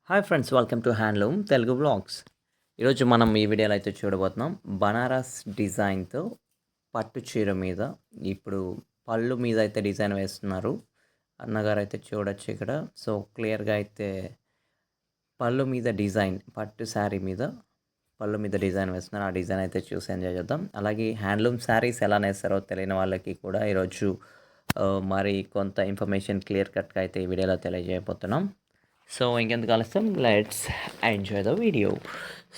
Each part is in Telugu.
Hi friends, welcome to handloom Telugu blogs. ఈరోజు మనం ఈ వీడియోలో అయితే చూడబోతున్నాం బనారస్ డిజైన్తో పట్టు చీర మీద ఇప్పుడు పళ్ళు మీద అయితే డిజైన్ వేస్తున్నారు. అన్నగారు అయితే చూడొచ్చు ఇక్కడ. సో క్లియర్గా అయితే పళ్ళు మీద డిజైన్, పట్టు శారీ మీద పళ్ళు మీద డిజైన్ వేస్తున్నారు. ఆ డిజైన్ అయితే చూసి ఎంజాయ్ చేద్దాం. అలాగే హ్యాండ్లూమ్ శారీస్ ఎలా నేస్తారో తెలియని వాళ్ళకి కూడా ఈరోజు మరి కొంత ఇన్ఫర్మేషన్ క్లియర్ కట్గా అయితే ఈ వీడియోలో తెలియజేయబోతున్నాం. సో ఇంకెందుకు ఆలస్యం, let's enjoy the video.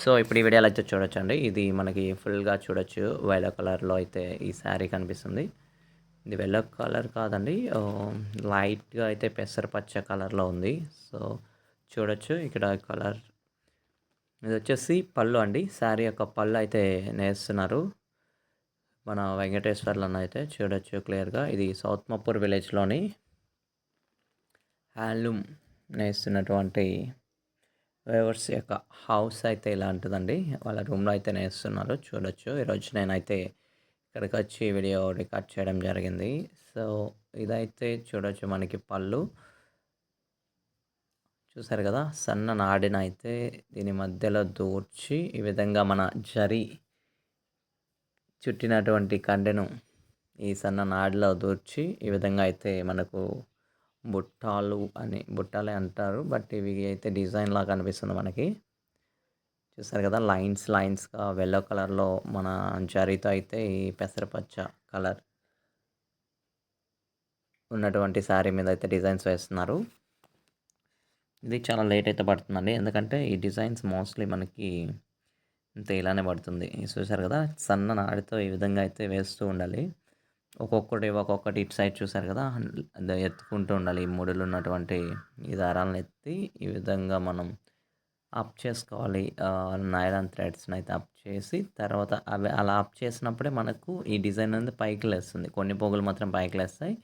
So ఇప్పుడు ఈ వీడియోలో అయితే చూడొచ్చండి. ఇది మనకి ఫుల్గా చూడొచ్చు. వైలో కలర్లో అయితే ఈ శారీ కనిపిస్తుంది. ఇది వెల్లో కలర్ కాదండి, లైట్గా అయితే పెసరపచ్చ కలర్లో ఉంది. సో చూడొచ్చు ఇక్కడ కలర్. ఇది వచ్చేసి పళ్ళు అండి. శారీ యొక్క పళ్ళు అయితే నేస్తున్నారు మన వెంకటేశ్వర్లు అన్న అయితే చూడొచ్చు క్లియర్గా. ఇది సౌత్ మప్పూర్ విలేజ్లోని హ్యాండ్లూమ్ నేస్తున్నటువంటి వేవర్స్ యొక్క హౌస్ అయితే ఇలా ఉంటుందండి. వాళ్ళ రూమ్లో అయితే నేస్తున్నారు చూడొచ్చు. ఈరోజు నేనైతే ఇక్కడికి వచ్చి వీడియో రికార్డ్ చేయడం జరిగింది. సో ఇదైతే చూడొచ్చు మనకి పళ్ళు చూసారు కదా. సన్న నాడిన అయితే దీని మధ్యలో దూర్చి ఈ విధంగా మన జరి చుట్టినటువంటి కండెను ఈ సన్న నాడిలో దూర్చి ఈ విధంగా అయితే మనకు బుట్టాలే అంటారు. బట్ ఇవి అయితే డిజైన్ లాగా కనిపిస్తుంది మనకి. చూసారు కదా, లైన్స్గా వెల్లో కలర్లో మన జరీతో అయితే ఈ పెసరపచ్చ కలర్ ఉన్నటువంటి శారీ మీద అయితే డిజైన్స్ వేస్తున్నారు. ఇది చాలా లేట్ అయితే పడుతుందండి, ఎందుకంటే ఈ డిజైన్స్ మోస్ట్లీ మనకి అంతే ఇలానే పడుతుంది. చూసారు కదా, సన్న నాడితో ఈ విధంగా అయితే వేస్తూ ఉండాలి. ఒక్కొక్కటి ఇటు సైడ్ చూసారు కదా, అది ఎత్తుకుంటూ ఉండాలి. ఈ ముడులు ఉన్నటువంటి ఈ దారాలను ఎత్తి ఈ విధంగా మనం అప్ చేసుకోవాలి. నైలాన్ థ్రెడ్స్ని అయితే అప్ చేసి తర్వాత అవి అలా అప్ చేసినప్పుడే మనకు ఈ డిజైన్ అనేది పైకి లేస్తుంది. కొన్ని పోగులు మాత్రం పైకి లేస్తాయి.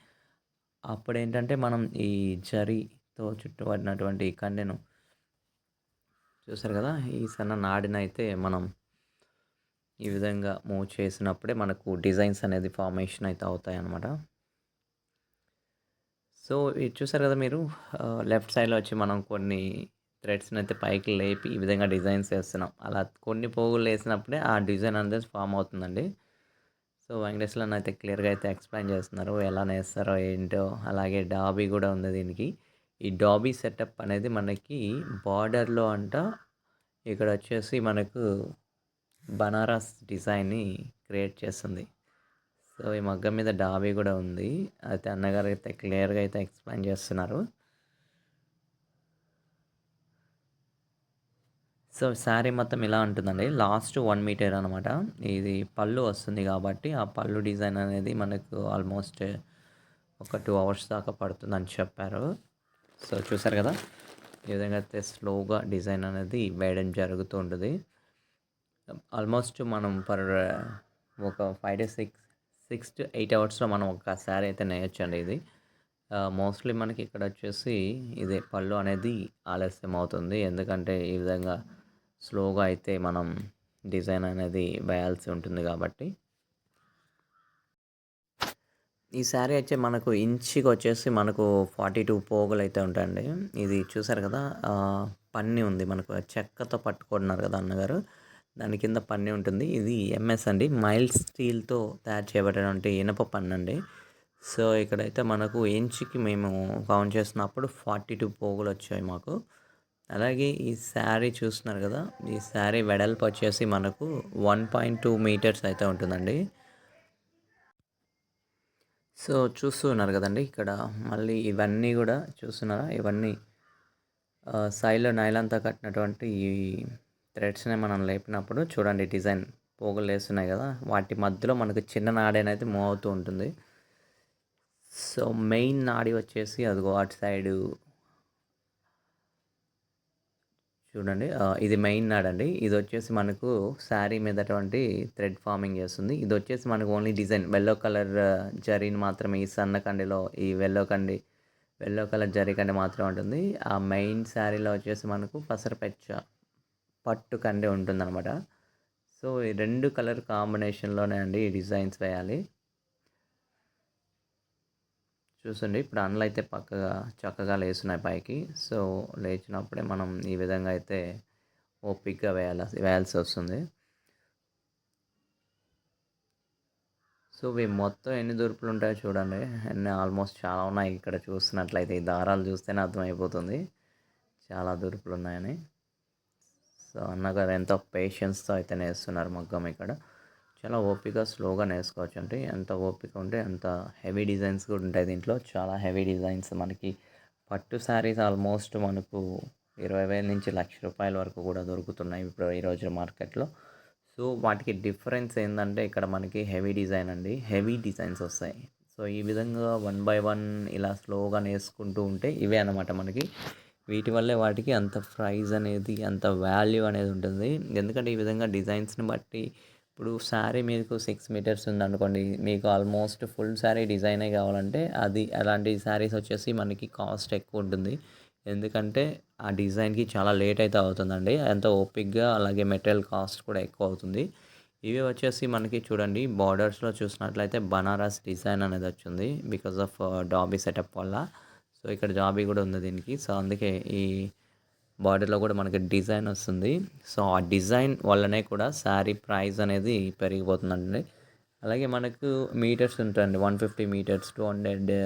అప్పుడు ఏంటంటే మనం ఈ జరీతో చుట్టుపడినటువంటి ఈ కండెను చూసారు కదా, ఈ సన్న నాడినైతే మనం ఈ విధంగా మూవ్ చేసినప్పుడే మనకు డిజైన్స్ అనేది ఫార్మేషన్ అయితే అవుతాయి అన్నమాట. సో ఇది చూసారు కదా మీరు, లెఫ్ట్ సైడ్లో వచ్చి మనం కొన్ని థ్రెడ్స్ని అయితే పైకి లేపి ఈ విధంగా డిజైన్స్ వేస్తున్నాం. అలా కొన్ని పోగులు వేసినప్పుడే ఆ డిజైన్ అనేది ఫామ్ అవుతుందండి. సో వెంకటేశ్వర్లు అయితే క్లియర్గా అయితే ఎక్స్ప్లెయిన్ చేస్తున్నారు ఎలా నేస్తారో ఏంటో. అలాగే డాబీ కూడా ఉంది దీనికి. ఈ డాబీ సెటప్ అనేది మనకి బార్డర్లో అంట ఇక్కడ వచ్చేసి మనకు బనారస్ డిజైన్ని క్రియేట్ చేస్తుంది. సో ఈ మగ్గం మీద డాబీ కూడా ఉంది. అయితే అన్నగారు అయితే క్లియర్గా అయితే ఎక్స్ప్లెయిన్ చేస్తున్నారు. సో శారీ మొత్తం ఇలా ఉంటుందండి. లాస్ట్ 1 మీటర్ అనమాట. ఇది పళ్ళు వస్తుంది కాబట్టి ఆ పళ్ళు డిజైన్ అనేది మనకు ఆల్మోస్ట్ ఒక 2 అవర్స్ దాకా పడుతుందని చెప్పారు. సో చూసారు కదా, ఈ విధంగా అయితే స్లోగా డిజైన్ అనేది వేయడం జరుగుతూ ఉంటుంది. ఆల్మోస్ట్ మనం ఒక 5 to 6 to 8 అవర్స్లో మనం ఒక శారీ అయితే నేయొచ్చండి. ఇది మోస్ట్లీ మనకి ఇక్కడ వచ్చేసి ఇదే పళ్ళు అనేది ఆలస్యం అవుతుంది, ఎందుకంటే ఈ విధంగా స్లోగా అయితే మనం డిజైన్ అనేది వేయాల్సి ఉంటుంది కాబట్టి. ఈ శారీ అయితే మనకు ఇంచుకి వచ్చేసి మనకు 42 పోగులు అయితే ఉంటాయండి. ఇది చూసారు కదా, పన్ని ఉంది మనకు చెక్కతో పట్టుకుంటున్నారు కదా అన్నగారు. దాని కింద పన్ని ఉంటుంది. ఇది ఎంఎస్ అండి, మైల్డ్ స్టీల్తో తయారు చేయబడినటువంటి ఇనప పన్ను అండి. సో ఇక్కడైతే మనకు ఇంచుకి మేము కౌంట్ చేసినప్పుడు 42 పోగులు వచ్చాయి మాకు. అలాగే ఈ శారీ చూస్తున్నారు కదా, ఈ శారీ వెడల్పు వచ్చేసి మనకు 1.2 మీటర్స్ అయితే ఉంటుందండి. సో చూస్తున్నారు కదండి, ఇక్కడ మళ్ళీ ఇవన్నీ కూడా చూస్తున్నారా, ఇవన్నీ సైడ్లో నైలాన్తో కట్టినటువంటి ఈ థ్రెడ్స్ని మనం లేపినప్పుడు చూడండి డిజైన్ పోగులు వేస్తున్నాయి కదా, వాటి మధ్యలో మనకు చిన్న నాడి అనేది మూవ్ అవుతూ ఉంటుంది. సో మెయిన్ నాడి వచ్చేసి అదిగో అటు సైడు చూడండి, ఇది మెయిన్ నాడ్ అండి. ఇది వచ్చేసి మనకు శారీ మీదటువంటి థ్రెడ్ ఫార్మింగ్ చేస్తుంది. ఇది వచ్చేసి మనకు ఓన్లీ డిజైన్ వెల్లో కలర్ జరీని మాత్రమే, ఈ సన్న కండిలో ఈ వెల్లో కలర్ జరీ కండి మాత్రమే ఉంటుంది. ఆ మెయిన్ శారీలో వచ్చేసి మనకు పసరపచ్చ పట్టు కండి ఉంటుందన్నమాట. సో ఈ 2 కలర్ కాంబినేషన్లోనే అండి ఈ డిజైన్స్ వేయాలి. చూసండి ఇప్పుడు అండ్లయితే చక్కగా లేస్తున్నాయి పైకి. సో, లేచినప్పుడే మనం ఈ విధంగా అయితే ఓపికగా వేయాల్సొస్తుంది. సో, ఇవి మొత్తం ఎన్ని దూర్పులుంటాయో చూడండి. ఆల్మోస్ట్ చాలా ఉన్నాయి. ఇక్కడ చూస్తున్నట్లయితే ఈ దారాలు చూస్తేనే అర్థమైపోతుంది చాలా దూర్పులున్నాయని. సో, అన్నగారు ఎంతో పేషెన్స్‌తో అయితే నేస్తున్నారు మగ్గం ఇక్కడ. చాలా ఓపికగా, స్లోగా నేర్చుకోవచ్చండి. ఎంత ఓపిక ఉంటే అంత హెవీ డిజైన్స్ కూడా ఉంటాయి దీంట్లో. చాలా హెవీ డిజైన్స్ మనకి పట్టు శారీస్ ఆల్మోస్ట్ మనకు 20,000 నుంచి ₹1,00,000 వరకు కూడా దొరుకుతున్నాయి ఇప్పుడు ఈ రోజు మార్కెట్‌లో. సో, వాటికి డిఫరెన్స్ ఏందంటే ఇక్కడ మనకి హెవీ డిజైన్ అండి. హెవీ డిజైన్స్ వస్తాయి. సో, ఈ విధంగా వన్ బై వన్ ఇలా స్లోగా నేర్చుకుంటూ ఉంటే ఇవే అన్నమాట మనకి. వీటి వల్లే వాటికి అంత ప్రైజ్ అనేది, అంత వాల్యూ అనేది ఉంటుంది. ఎందుకంటే ఈ విధంగా డిజైన్స్‌ని బట్టి ఇప్పుడు శారీ మీకు 6 మీటర్స్ ఉందనుకోండి. మీకు ఆల్మోస్ట్ ఫుల్ శారీ డిజైనే కావాలంటే అది అలాంటి శారీస్ వచ్చేసి మనకి కాస్ట్ ఎక్కువ ఉంటుంది. ఎందుకంటే ఆ డిజైన్‌కి చాలా లేట్ అయితే అవుతుందండి. ఎంతో ఓపికగా అలాగే మెటీరియల్ కాస్ట్ కూడా ఎక్కువ అవుతుంది. ఇవి వచ్చేసి మనకి చూడండి బార్డర్స్‌లో చూసినట్లయితే బనారస్ డిజైన్ అనేది వచ్చింది. బికాస్ ఆఫ్ డాబీ సెటప్ వల్ల. సో, ఇక్కడ జాబీ కూడా ఉంది దీనికి. సో, అందుకే ఈ బార్డర్‌లో కూడా మనకి డిజైన్ వస్తుంది. సో, ఆ డిజైన్ వల్లనే కూడా శారీ ప్రైస్ అనేది పెరిగిపోతుందండి. అలాగే మనకు మీటర్స్ ఉంటాయండి. 150 మీటర్స్, 200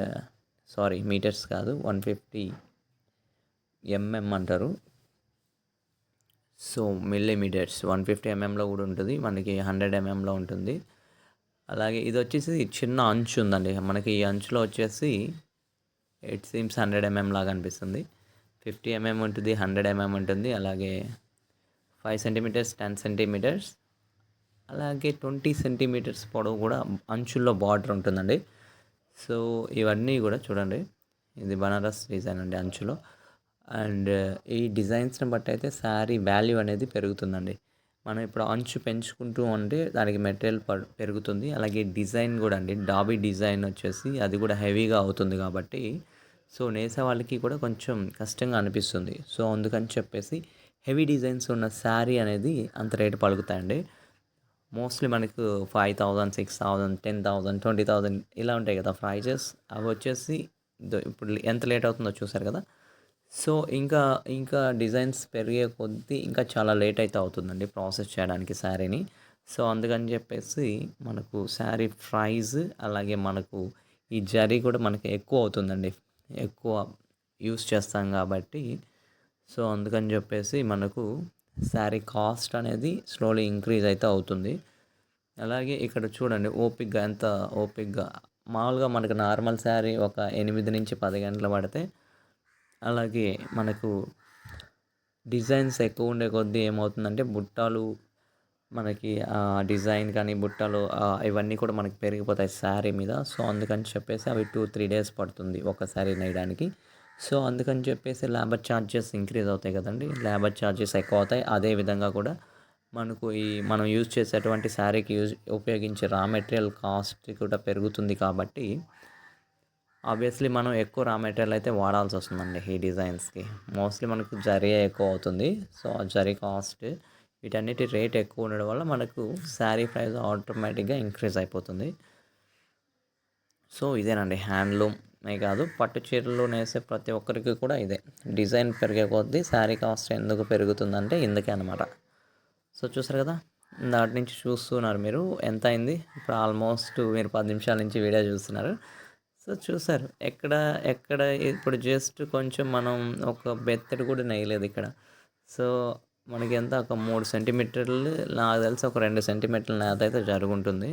సారీ మీటర్స్ కాదు 150 ఎంఎం అంటారు. సో, మిల్లీమీటర్స్ 150 ఎంఎంలో కూడా ఉంటుంది. మనకి 100 ఎంఎంలో ఉంటుంది. అలాగే ఇది వచ్చేసి చిన్న అంచు ఉందండి. మనకి ఈ అంచులో వచ్చేసి ఇట్ సీమ్స్ 100 ఎంఎం లాగా అనిపిస్తుంది. 50 ఎంఎం ఉంటుంది, 100 ఎంఎం ఉంటుంది. అలాగే 5 సెంటీమీటర్స్, 10 సెంటీమీటర్స్, అలాగే 20 సెంటీమీటర్స్ పొడవు కూడా అంచుల్లో బార్డర్ ఉంటుందండి. సో, ఇవన్నీ కూడా చూడండి. ఇది బనారస్ డిజైన్ అండి అంచులో. అండ్ ఈ డిజైన్స్‌ని బట్టి అయితే శారీ వాల్యూ అనేది పెరుగుతుందండి. మనం ఇప్పుడు అంచు పెంచుకుంటూ ఉంటే దానికి మెటీరియల్ పెరుగుతుంది. అలాగే డిజైన్ కూడా అండి డాబీ డిజైన్ వచ్చేసి అది కూడా హెవీగా అవుతుంది కాబట్టి సో, నేసే వాళ్ళకి కూడా కొంచెం కష్టంగా అనిపిస్తుంది. సో, అందుకని చెప్పేసి హెవీ డిజైన్స్ ఉన్న శారీ అనేది అంత రేటు పలుకుతాయండి. మోస్ట్లీ మనకు 5,000, 6,000, 10,000, 20,000 ఇలా ఉంటాయి కదా ప్రైజెస్. అవి వచ్చేసి ఇప్పుడు ఎంత లేట్ అవుతుందో చూసారు కదా. సో, ఇంకా డిజైన్స్ పెరిగే కొద్దీ ఇంకా చాలా లేట్ అయితే అవుతుందండి ప్రాసెస్ చేయడానికి శారీని. సో, అందుకని చెప్పేసి మనకు శారీ ప్రైస్ అలాగే మనకు ఈ జరీ కూడా మనకి ఎక్కువ అవుతుందండి. ఎక్కువ యూస్ చేస్తాం కాబట్టి సో, అందుకని చెప్పేసి మనకు శారీ కాస్ట్ అనేది స్లోలీ ఇంక్రీజ్ అయితే అవుతుంది. అలాగే ఇక్కడ చూడండి ఓపికగా ఎంత ఓపికగా మామూలుగా మనకు నార్మల్ శారీ ఒక 8-10 గంటలు పడితే అలాగే మనకు డిజైన్స్ ఎక్కువ ఉండే కొద్దీ ఏమవుతుందంటే బుట్టాలు మనకి డిజైన్ కానీ బుట్టలు ఇవన్నీ కూడా మనకి పెరిగిపోతాయి శారీ మీద. సో, అందుకని చెప్పేసి అవి 2-3 డేస్ పడుతుంది ఒక శారీ నేయడానికి. సో, అందుకని చెప్పేసి లేబర్ ఛార్జెస్ ఇంక్రీజ్ అవుతాయి కదండీ. లేబర్ ఛార్జెస్ ఎక్కువ అవుతాయి. అదే విధంగా కూడా మనకు మనం యూజ్ చేసేటువంటి శారీకి ఉపయోగించే రా మెటీరియల్ కాస్ట్ కూడా పెరుగుతుంది కాబట్టి ఆబ్వియస్లీ మనం ఎక్కువ రా మెటీరియల్ అయితే వాడాల్సి వస్తుందండి ఈ డిజైన్స్కి. మోస్ట్లీ మనకు జరీ ఎక్కువ అవుతుంది. సో, ఆ జరీ కాస్ట్ వీటన్నిటి రేట్ ఎక్కువ ఉండడం వల్ల మనకు శారీ ప్రైస్ ఆటోమేటిక్గా ఇంక్రీజ్ అయిపోతుంది. సో, ఇదేనండి హ్యాండ్లూమే కాదు పట్టు చీరలు నేసే ప్రతి ఒక్కరికి కూడా ఇదే. డిజైన్ పెరిగే కొద్దీ శారీ కాస్ట్ ఎందుకు పెరుగుతుందంటే ఇందుకే అనమాట. సో, చూసారు కదా. దాటి నుంచి చూస్తున్నారు మీరు ఎంత అయింది. ఇప్పుడు ఆల్మోస్ట్ మీరు 10 నిమిషాల నుంచి వీడియో చూస్తున్నారు. సో, చూసారు ఎక్కడ ఇప్పుడు జస్ట్ కొంచెం మనం ఒక బెత్తడి కూడా నెయ్యలేదు ఇక్కడ. సో, మనకి ఎంత ఒక 3 సెంటీమీటర్లు నాకు తెలిసి ఒక 2 సెంటీమీటర్ల నేత అయితే జరుగుంటుంది.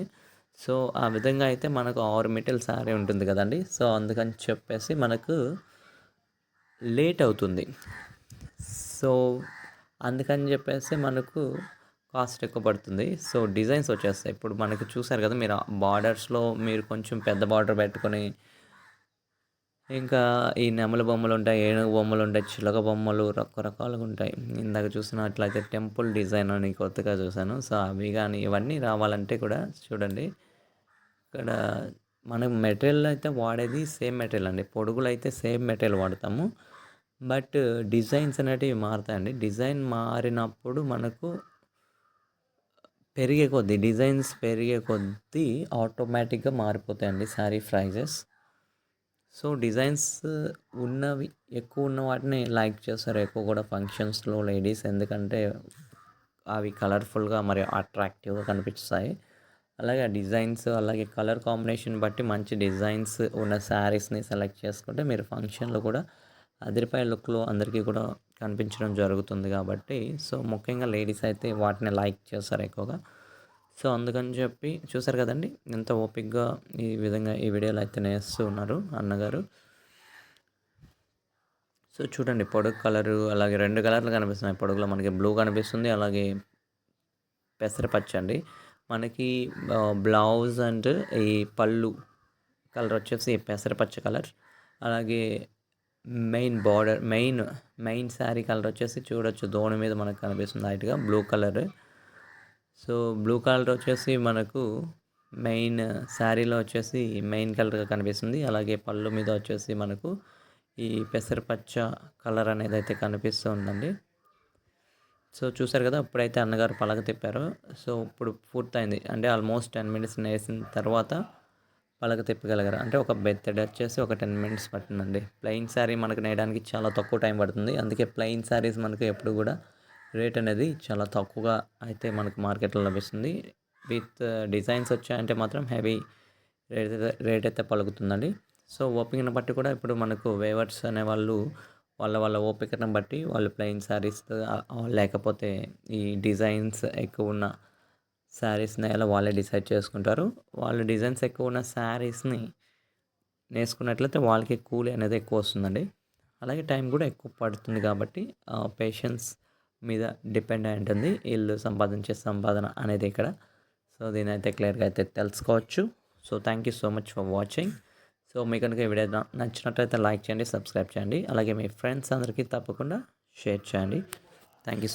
సో, ఆ విధంగా అయితే మనకు 6 మీటర్ల శారీ ఉంటుంది కదండీ. సో, అందుకని చెప్పేసి మనకు లేట్ అవుతుంది. సో, అందుకని చెప్పేసి మనకు కాస్ట్ ఎక్కువ పడుతుంది. సో, డిజైన్స్ వచ్చేస్తాయి. ఇప్పుడు మనకి చూసారు కదా మీరు బార్డర్స్‌లో మీరు కొంచెం పెద్ద బార్డర్ పెట్టుకొని ఇంకా ఈ నెమలి బొమ్మలుంటాయి, ఏనుగు బొమ్మలుంటాయి, చిలక బొమ్మలు రకరకాలుగా ఉంటాయి. ఇందాక చూసినట్లయితే టెంపుల్ డిజైన్ అని కొత్తగా చూసాను. సో, అవి గానీ ఇవన్నీ రావాలంటే కూడా చూడండి ఇక్కడ మనం మెటీరియల్ అయితే వాడేది సేమ్ మెటీరియల్ అండి. పొడుగులైతే సేమ్ మెటీరియల్ వాడతాము. బట్ డిజైన్స్ అనేటివి మారతాయండి. డిజైన్ మారినప్పుడు మనకు డిజైన్స్ పెరిగే కొద్దీ ఆటోమేటిక్‌గా మారిపోతాయండి శారీ ప్రైజెస్. సో డిజైన్స్ ఉన్నవి ఎక్కువ ఉన్న వాటిని లైక్ చేస్తారు ఎక్కువ కూడా ఫంక్షన్స్లో లేడీస్, ఎందుకంటే అవి కలర్ఫుల్గా మరియు అట్రాక్టివ్గా కనిపిస్తాయి. అలాగే ఆ డిజైన్స్ అలాగే కలర్ కాంబినేషన్ బట్టి మంచి డిజైన్స్ ఉన్న శారీస్ని సెలెక్ట్ చేసుకుంటే మీరు ఫంక్షన్లో కూడా అదిరిపోయే లుక్లో అందరికీ కూడా కనిపించడం జరుగుతుంది కాబట్టి, సో ముఖ్యంగా లేడీస్ అయితే వాటిని లైక్ చేస్తారు ఎక్కువగా. సో అందుకని చెప్పి చూసారు కదండి ఎంత ఓపిక్గా ఈ విధంగా ఈ వీడియోలో అయితే నేస్తూ ఉన్నారు అన్నగారు. సో చూడండి పొడుగు కలరు అలాగే 2 కలర్లు కనిపిస్తున్నాయి. పొడుగులో మనకి బ్లూ కనిపిస్తుంది, అలాగే పెసరపచ్చ అండి. మనకి బ్లౌజ్ అండ్ ఈ పళ్ళు కలర్ వచ్చేసి పెసరపచ్చ కలర్. అలాగే main border main sari colour వచ్చేసి చూడొచ్చు దోణ మీద మనకు కనిపిస్తుంది లైట్గా blue colour. So blue colour వచ్చేసి మనకు మెయిన్ శారీలో వచ్చేసి మెయిన్ కలర్గా కనిపిస్తుంది. అలాగే పళ్ళు మీద వచ్చేసి మనకు ఈ పెసరపచ్చ కలర్ అనేది అయితే కనిపిస్తూ ఉందండి. సో చూసారు కదా ఇప్పుడైతే అన్నగారు పలక తిప్పారు. సో ఇప్పుడు పూర్తయింది, అంటే ఆల్మోస్ట్ 10 మినిట్స్ నేసిన తర్వాత పలక తిప్పగలిగారు. అంటే ఒక బెత్తడి వచ్చేసి ఒక 10 మినిట్స్ పట్టిందండి. ప్లెయిన్ శారీ మనకు నేయడానికి చాలా తక్కువ టైం పడుతుంది. అందుకే ప్లెయిన్ శారీస్ మనకు ఎప్పుడు కూడా రేట్ అనేది చాలా తక్కువగా అయితే మనకు మార్కెట్లో లభిస్తుంది. విత్ డిజైన్స్ వచ్చాయంటే మాత్రం హెవీ రేట్ అయితే పలుకుతుందండి. సో ఓపికను బట్టి కూడా ఇప్పుడు మనకు వేవర్స్ అనేవాళ్ళు వాళ్ళ ఓపికను బట్టి వాళ్ళు ప్లెయిన్ శారీస్ లేకపోతే ఈ డిజైన్స్ ఎక్కువ ఉన్న శారీస్ని అలా వాళ్ళే డిసైడ్ చేసుకుంటారు. వాళ్ళు డిజైన్స్ ఎక్కువ ఉన్న శారీస్ని నేసుకున్నట్లయితే వాళ్ళకి కూలీ అనేది ఎక్కువ వస్తుందండి. అలాగే టైం కూడా ఎక్కువ పడుతుంది కాబట్టి పేషెన్స్ మీద డిపెండ్ అయి ఉంటుంది వీళ్ళు సంపాదించే సంపాదన అనేది ఇక్కడ. సో దీని అయితే క్లియర్గా అయితే తెలుసుకోవచ్చు. So thank you so much for watching. So మీకు కనుక ఈ వీడియో నచ్చినట్లయితే లైక్ చేయండి, సబ్స్క్రైబ్ చేయండి, అలాగే మీ ఫ్రెండ్స్ అందరికీ తప్పకుండా షేర్ చేయండి. Thank you.